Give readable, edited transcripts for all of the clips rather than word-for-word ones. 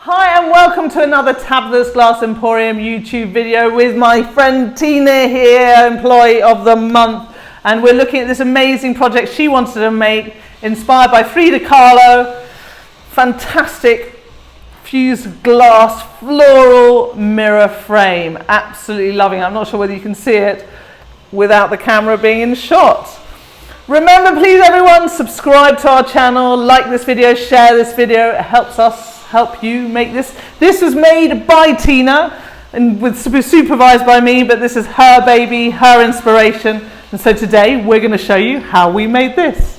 Hi and welcome to another Tablet's Glass Emporium YouTube video with my friend Tina here, Employee of the Month. And we're looking at this amazing project she wanted to make, inspired by Frida Kahlo. Fantastic fused glass floral mirror frame. Absolutely loving it. I'm not sure whether you can see it without the camera being in shot. Remember, please everyone, subscribe to our channel, like this video, share this video. It helps us help you make this. This was made by Tina and supervised by me, but this is her baby, her inspiration. And so today we're going to show you how we made this.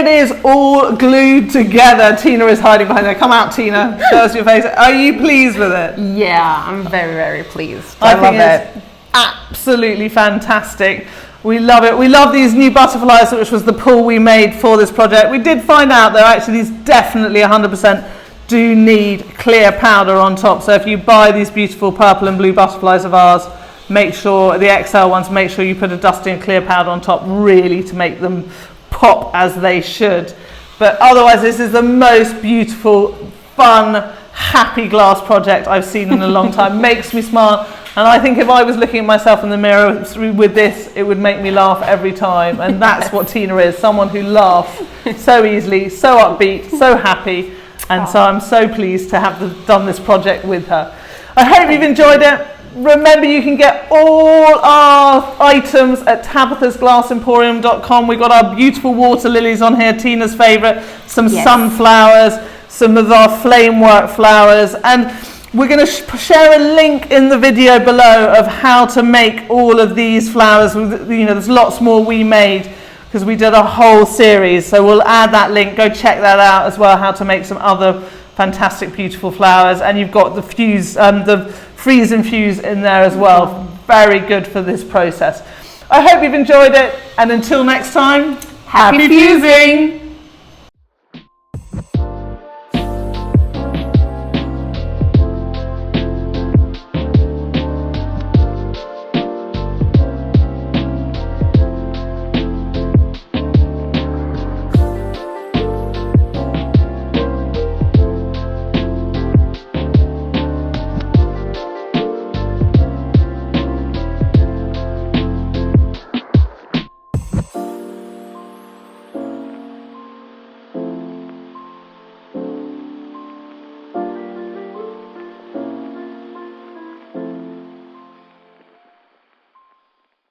it is all glued together. Tina is hiding behind there. Come out, Tina. Show us your face. Are you pleased with it? Yeah, I'm very, very pleased. I think it's absolutely fantastic. We love it. We love these new butterflies, which was the pull we made for this project. We did find out though, actually these definitely 100% do need clear powder on top. So if you buy these beautiful purple and blue butterflies of ours, make sure, the XL ones, make sure you put a dusty and clear powder on top, really to make them pop as they should. But otherwise, this is the most beautiful, fun, happy glass project I've seen in a long time. Makes me smile. And I think if I was looking at myself in the mirror with this, it would make me laugh every time. And that's what Tina is, someone who laughs so easily, so upbeat, so happy. And so I'm so pleased to have done this project with her. I hope you've enjoyed it. Remember, you can get all our items at tabithasglassemporium.com. We've got our beautiful water lilies on here, Tina's favourite, some sunflowers, some of our flamework flowers, and we're going to share a link in the video below of how to make all of these flowers. You know, there's lots more we made because we did a whole series, so we'll add that link. Go check that out as well, how to make some other fantastic, beautiful flowers. And you've got the freeze and fuse in there as well. Very good for this process. I hope you've enjoyed it, and until next time, happy fusing!